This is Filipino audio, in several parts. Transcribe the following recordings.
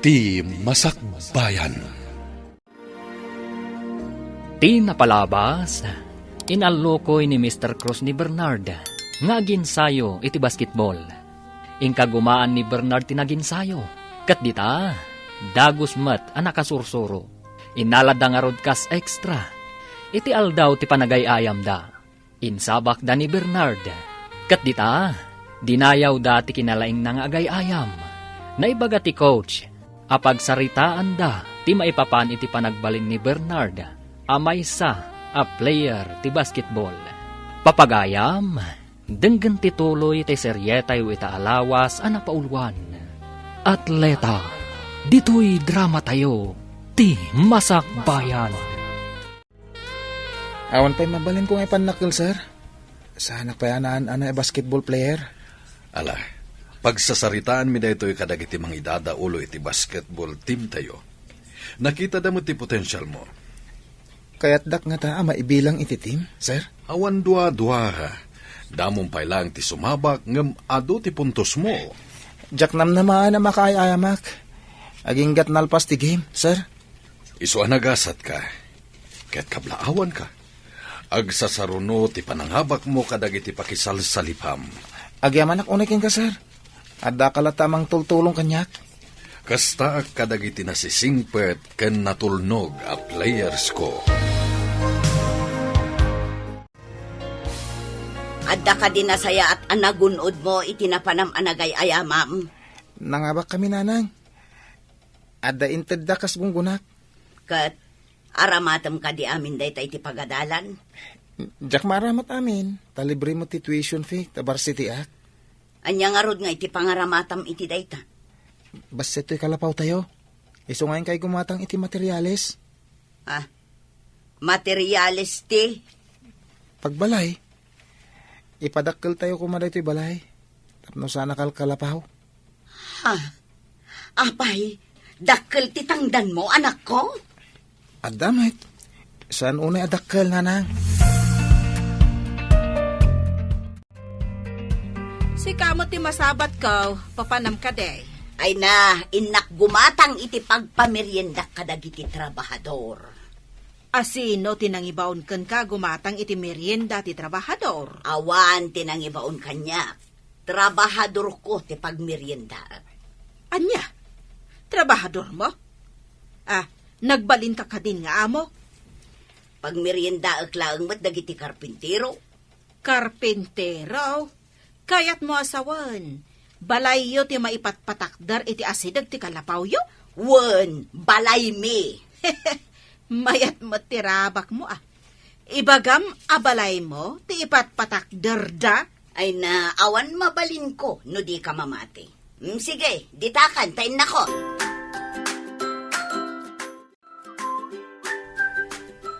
Ti Masakbayan. Ti napalabas, inalukoy ni Mr. Cruz ni Bernard, nga ginsayo iti basketball. Inkagumaan ni Bernard tinaginsayo, kat dita, dagos mat anakasursuro. Inalad nga rod kas extra, iti aldaw ti panagayayam da. Insabak da ni Bernard, kat dita, dinayaw da ti kinalaing nang agayayam. Naibaga ti coach, apagsaritaan da, ti maipapan iti panagbaling ni Bernard, amaysa a player ti basketball. Papagayam, denggen ti tuloy ti seryetay ita alawas a napaulwan. Atleta, dito'y drama tayo, ti Masakbayan. Awan pa'y mabalin ko nga panakil, sir. Sana payanaan ana basketball player. Ala, pagsasaritaan mi da ito'y kadagiti mga idadaulo iti basketball team tayo. Nakita da mo ti potential mo. Kaya't dak nga ta maibilang iti team, sir. Awan dua-dua ha. Damong pailang ti sumabak ngem ado ti puntos mo. Jak namaan na makayayamak. Aging gat nalpas ti game, sir. Isu anagasat ka. Kaya't kablaawan ka. Agsasaruno ti pananghabak mo kadagiti pakisalsalipam. Agyaman ak unakin ka, sir. Adda kalatamang tultulong kanyak. Kasta ak kadagiti nasisingpet ken natulnog a players ko. Adda ka din nasaya at anagunod mo itinapanam anagay ayamam. Nangabak kami, nanang. Adda inted da kas bunggunak. Kat aramatam ka di amin day tayo ti pagadalan. Jak maramat amin. Talibre mo ti tuition fee, ta varsity ak. Anya nga rod nga iti pangaramatam iti dayta. Basta ito'y kalapaw tayo. Iso ngayon kay gumatang iti materyales. Ah, materyales ti. Pagbalay, ipadakkel tayo kumaday ito'y balay. Tapno sana kalapaw. Ha? Apay, dakkel ti tangdan mo, anak ko? Adamit, saan unay adakkel, nanang? Si kamo ti masabat ko, papanam ka day. Ay na, inak gumatang iti pagpamerienda kadagiti trabahador. Asino tinangibaon ken ka gumatang iti merienda ti trabahador. Awan tinangibaon kanya. Trabahador ko ti pagmerienda. Anya? Trabahador mo? Ah, nagbalin ka kadin nga amo? Pagmerienda aglaang mat dagiti karpintero. Karpintero? Kayat mo asawan. Balayo ti maipatpatakdar iti asidag ti kalapaw yo? Wen, balay me. Mayat mo tirabak mo ah. Ibagam abalay mo ti ipatpatakdar da? Ay na, awan mabalin ko no di ka mamati. Sige, ditakan, tayin nako.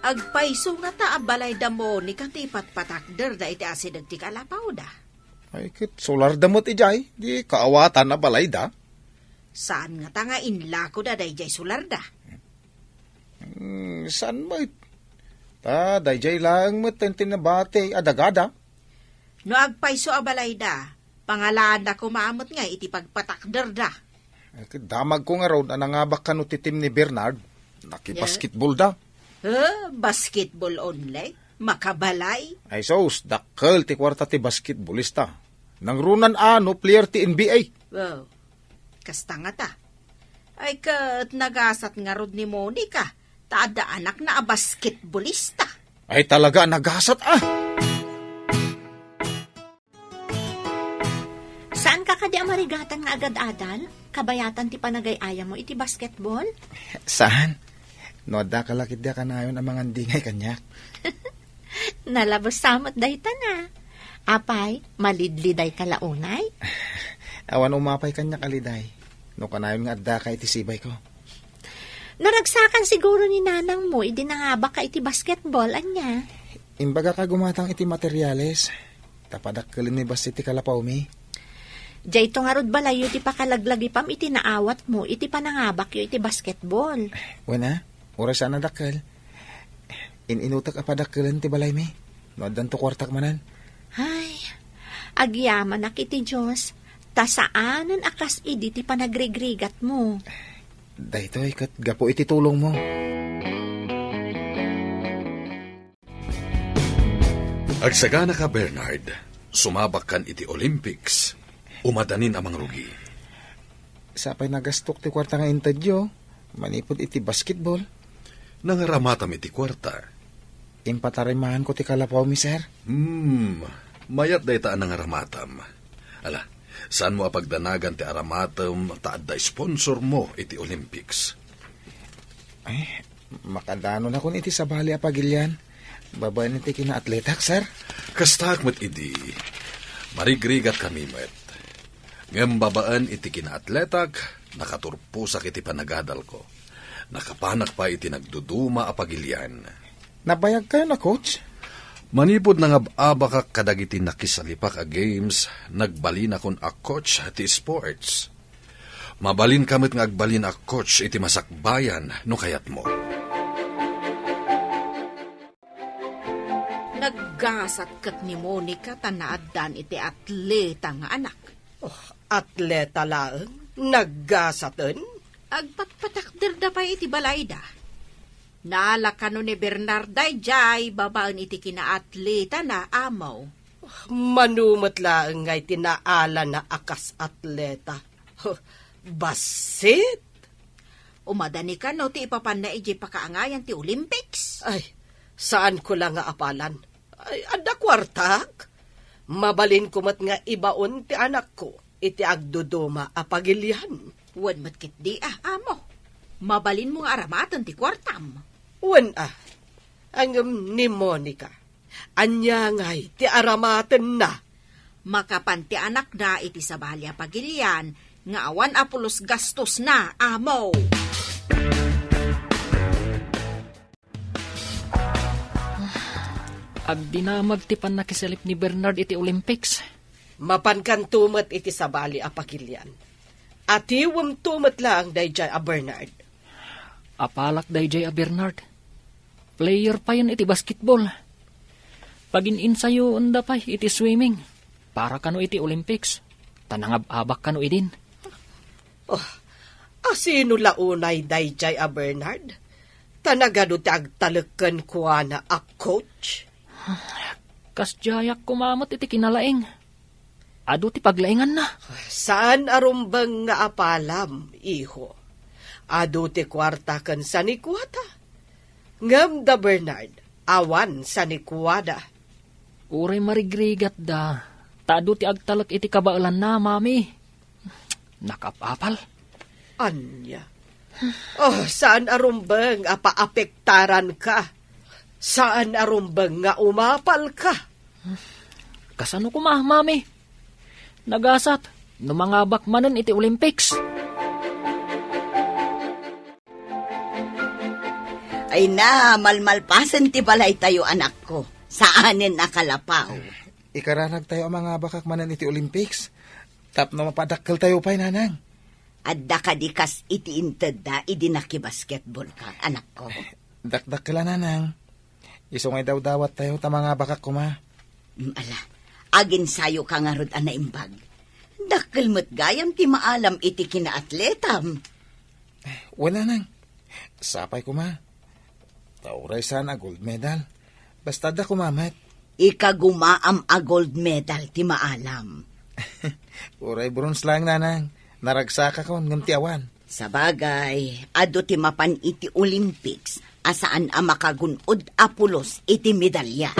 Agpaiso nga ta abalay da mo ni kati ipatpatakdar da iti asidag ti kalapaw da. Ay, kit solar damot ijay. Di kaawatan na balay da. Saan nga ta nga inlako da dayjay sular da? Saan ba it? Ta, dayjay lang mo tinabate adagada. No agpaiso abalay da, pangalaan da kumamot nga iti pagpatakder da. Ay, kit damag ko nga raw na nangabak ka no titim ni Bernard. Nakibasketball da. Basketball only? Makabalay? Ay sos, dakkel ti kwarta ti basketballista. Nangrunan ano, player ti NBA. Wow, kasta nga ta. Ay kat nagasat nga rod ni Monica, taada anak na a basketballista. Ay talaga, nagasat ah. Saan ka kadi amarigatan nga agad-adal? Kabayatan ti panagay-aya mo iti basketball? Saan? No, da kalakit da ka na yun ang mga dingay kanyak. Nalabas samot day ta na. Apay, malidliday kalaunay? Awan umapay kanyak aliday. No, kanayon nga adda ka iti sibay ko. Naragsakan siguro ni nanang mo, idinangaba ka iti basketball, anya. Imbaga ka gumatang iti materyales. Tapadakkelin ni bas iti kalapaw mi. Diyay to nga rod balayo ti pakalaglagi pam iti naawat mo, iti panangabak yo iti basketball. Wana, oras sana dakkel. Inutak apadakkelin ti balay mi. No, adan to kwartak manan. Ay, agyaman ak iti Diyos, tasaanan akas idi ti panagrigrigat mo. Daytoy kat gapo iti tulong mo. Agsagana ka, Bernard. Sumabak kan iti Olympics. Umadanin amang rugi. Sapay nagastok ti kwarta nga intadyo. Manipod iti basketball. Nangaramatam iti kwarta. Impatarimahan ko ti kalapaw mi, sir. Mayat day taan nangaramatam. Ala, saan mo apagdanagan ti aramatam taad da sponsor mo iti Olympics? Ay, makadano na kun iti sabali apagilyan. Babayan iti kina-atletak, sir. Kastak met idi. Marigrigat kami met. Ngem babaan iti kina-atletak, nakaturpusak iti panagadal ko. Nakapanak pa iti nagduduma apagilyan. Nabayag kayo na, coach? Manipod na nga ka kadagiti nakisalipak a games, nagbalin akon a coach ti sports. Mabalin kamit nga agbalin a coach iti masakbayan no kayat mo. Naggasat kat ni Monica tanaadan iti atleta nga anak. Atleta laeng, naggasatan. Agpatpatakder da pa iti balayda. Naalakano ni Bernarday jay babaan iti kinaatleta na amaw. Manumat laeng ngay tinaala na akas atleta. Basit? Umadani ka no ti ipapan na iji pakaangayan ti Olympics. Ay, saan ko lang nga apalan? Ay, ada kwartak. Mabalin kumat nga ibaon ti anak ko. Iti agduduma apagilyan. Wan matkit di amo. Mabalin mo nga aramatan ti kwartam. Wan ang ni Monica. Anya ngay ti aramatan na. Makapan ti anak na iti sabalya pagilyan nga awan apulos gastos na amo. Agdinamag ti panakisalip ni Bernard iti Olympics. Mapankan tumat iti sabali apagilyan. Atiwam tumat lang dayjay a Bernard. Apalak dayjay a Bernard. Player pa yan iti basketball. Pagin-insayo unda pa iti swimming. Para kano iti Olympics. Tanangab-abak kano idin. Asino launay dayjay a Bernard? Tanagado ti agtalakan kuha na a coach? Kasjayak kumamot iti kinalaing. Ado ti paglaingan na. Saan arumbang nga apalam, iho? Ado ti kwarta kan sa nikwata. Ngam da Bernard, awan sa nikwada. Uray marigrigat da. Taado ti agtalak iti kabaalan na, mami. Nakapapal. Anya? Saan arumbang apaapektaran ka? Saan arumbang nga umapal ka? Kasano kuma, mami? Nagasat, numangabak manen iti Olympics. Ay na, malmalpasan ti balay tayo anak ko. Saanin nakalapaw. Ikararag tayo ang mga bakak manan iti Olympics. Tap na mapadakkel tayo pa'y nanang. Adda ka di kas iti inted da, idi nakibasketball ka, anak ko. Dakdakkela nanang. Isungay daw dawat tayo ta mga bakak kuma. Ala, agin sayo ka nga rod anaimbag. Dakkel mo't gayam ti maalam iti kinaatletam. Wala nang. Sapay kuma. Tauray sana gold medal. Basta da kumamat. Ikagumaam a gold medal ti maalam. Uray bronze lang nanang. Naragsaka ka ng tiawan. Sa bagay, ado ti mapan iti Olympics, asaan a makagunod apulos iti medalya.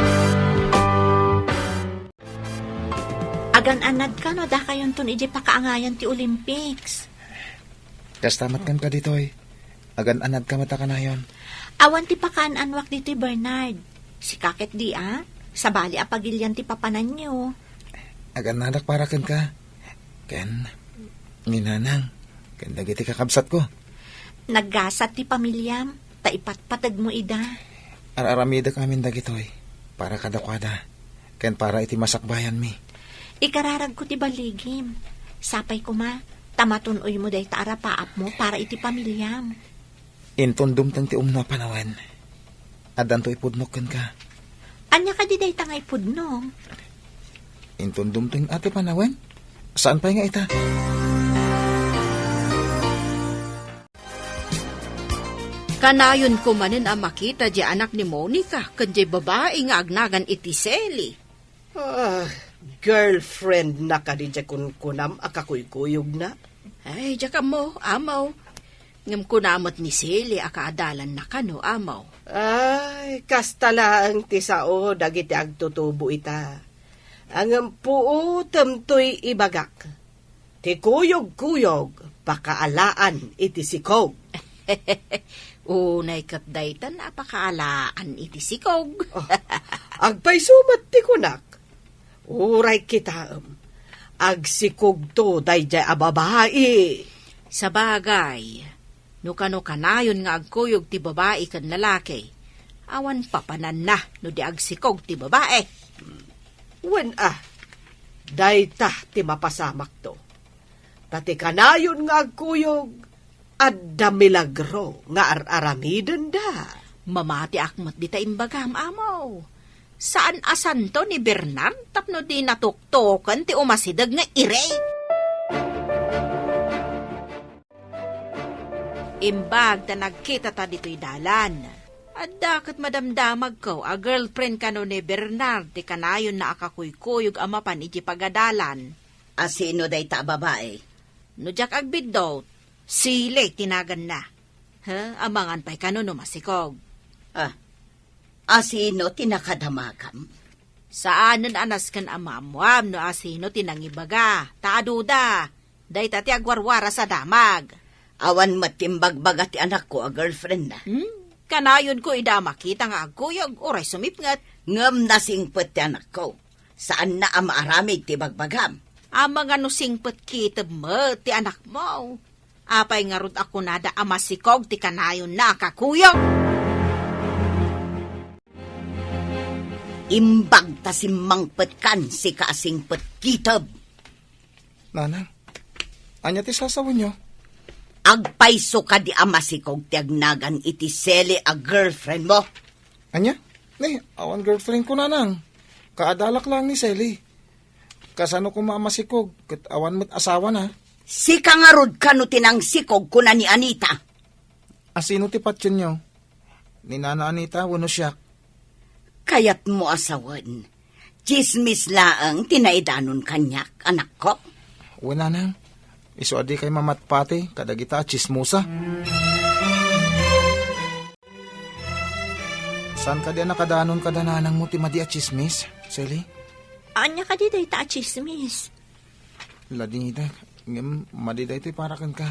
Agan-anad ka no, da kayon ton iji pakaangayan ti Olympics. Kastamat kan ka ditoy. Agan-anad ka mata ka na yon. Awan ti pakaan-anwak dito'y Bernard. Si kakit di sabali apagilyan ti papanan nyo. Agan-nadak para kan ka. Ken, ninanang, ken dagiti kakabsat ko. Naggasat ti pamilyam, taipatpatag mo ida. Araramida kamin dagitoy. Para kadakwada. Ken para iti masakbayan mi. Ikararag ko ti baligim. Sapay ko ma, tamatunoy mo day taarapaap mo para iti pamilyam. Intundum tang ti umno panawan. Adan to ipudnok kan ka. Anya ka di day tangay pudno. Intundum tang ate panawan? Saan pa nga ita? Kanayon ko manin ang makita di anak ni Monica, kanjay babae nga agnagan iti Seli. Girlfriend na ka di kunam akakuykuyog na. Ay, diya mo, amaw. Ngam kunamot ni Seli, akaadalan na kano, amaw. Ay, kastala ang tisao dagiti agtutubo ita. Ang puo tamtoy ibagak. Ti kuyog-kuyog, pakaalaan iti sikog. Unay kat daytan, apakaalaan iti sikog. Agpay sumat ti kunak. Uray kita agsikog to dayjay ababae. Sa bagay, no kano kanayon nga agkuyog ti babae kan lalaki, awan papanan na no di agsikog ti babae. Wen dayta ti mapasamak to. Tati kanayon nga agkuyog, adda milagro nga aramiden da. Mamati akmat di ta imbagam, amaw. Saan asan to ni Bernard tapno di natuktokan ti umasidag nga ire? Imbag ta nagkita ta dito'y dalan. At dakat madamdamag ko, a girlfriend ka no ni Bernard, ti kanayon na akakuykuyog amapan iti pagadalan. Asino day ta babae? No jak agbidot, sile tinagan na. Amangan pa'y kano no masikog. Asino tinakadamakam? Saanan anas kan amamwam no asino tinangibaga, taaduda, day tati agwarwara sa damag. Awan matimbagbaga ti anak ko a girlfriend na. Kanayon ko ida makita nga agkuyog, oray sumipngat. Ngam nasingpet ti anak ko. Saan na amaaramig ti bagbagam? Amang ano singpet kitab mo ti anak mo. Apay nga rod ako nada amasikog ti kanayon na kakuyog. Imbag ta simangpet kan si kaasingpet kitab. Nanang, anya ti sasawan nyo? Agpaiso ka di amasikog ti agnagan iti Seli a girlfriend mo. Anya? Awan girlfriend ko nanang. Kaadalak lang ni Sally. Kasano ko maamasikog, kat awan mo't asawa na. Si kangarod ka no tinangsikog ko na ni Anita. Asino ti patyon nyo? Ni Nana Anita, wano siya. Kayat mo asawan. Chismis laang tinaidanon kanyak, anak ko. Wala nang. Iso adi kay mamatpati, kadagita chismusa. San ka di nakadanon kadananang mo ti madi a chismis, Sally? Anya ka di day ta chismis. Ladingita, ngem madiday ti parakan ka.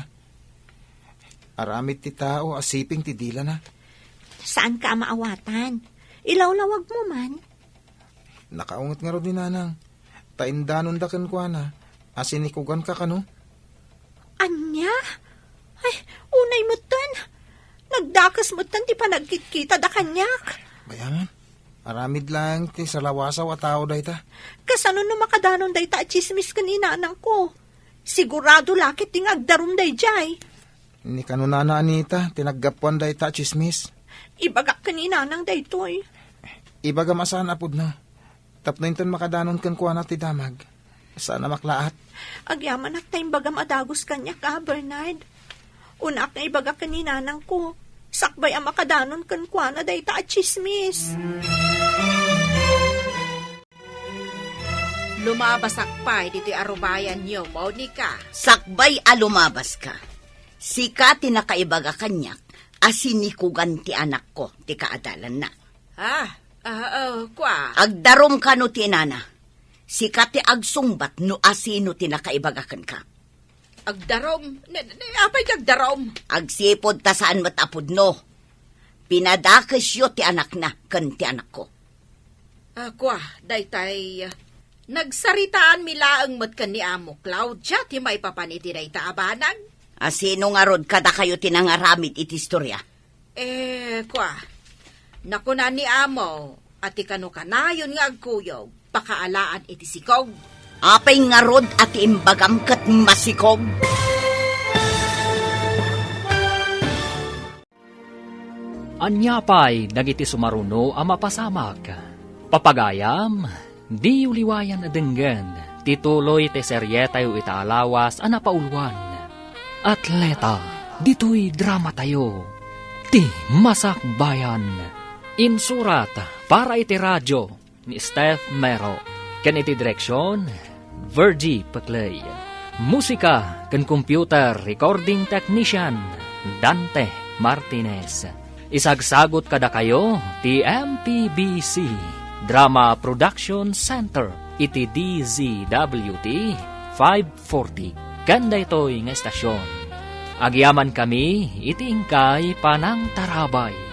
Aramid ti tao, asiping ti dila na. Saan ka maawatan? Ilawlawag mo man. Nakaungot nga ro din nanang. Taindanon da kan kwa na. Asinikugan ka kano? Anya? Ay, unay mo tan. Nagdakas mo tan, di pa nagkikita da kanyak. Bayaman, aramid lang ti salawasaw at tao day ta. Kasano no makadanon day ta at chismis kanina anang ko. Sigurado lakit ting agdarum day jay. Ni kanunana Anita, tinaggapuan day ta chismis. Ibagak kanina nang day toy. Ibaga masan apod na. Tapno inton makadanon kan kuha na ti damag. Sana maklaat. Agyaman ak tayong bagam adagos kanya ka, Bernard. Unak na ibagak kanina nang ko. Sakbay ang makadanon kan kuha na day ta at chismis. Lumabasak pa, dito'y arubayan niyo, Monica. Sakbay alumabas ka. Sika tinakaibaga kanyak, asinikugan ti anak ko, ti kaadalan na. Kwa. Agdarom ka no ti nana. Sika ti agsungbat no asino tinakaibagakan ka. Agdarom? Apay kagdarom? Agsipod ta saan matapod no. Pinadakes yo ti anak na, kan ti anak ko. Kwa, daytay, nagsaritaan milaang matkan ni Amo Claudia, ti may papaniti dayta abanag. Asino nga rod kada kayo tinangaramid iti istorya? Kwa, nakuna ni Amo, at ikano kanayon nga agkuyog, pakaalaan iti sikog. Apay nga rod at imbagam kat masikog. Anyapay, dagiti sumaruno ang mapasamak. Papagayam, di uliwayan na denggan, tituloy te seryeta yu itaalawas ang napaulwan. Atleta, dito'y drama tayo. Ti Masakbayan. Insurat para iti radyo ni Steph Mero. Ken iti direksyon, Virgie Paclay. Musika ken computer recording technician, Dante Martinez. Isagsagot kada kayo, ti MPBC Drama Production Center, iti DZWT 540. Kanda ito'y nga estasyon. Agyaman kami, iti ingkay panang tarabay.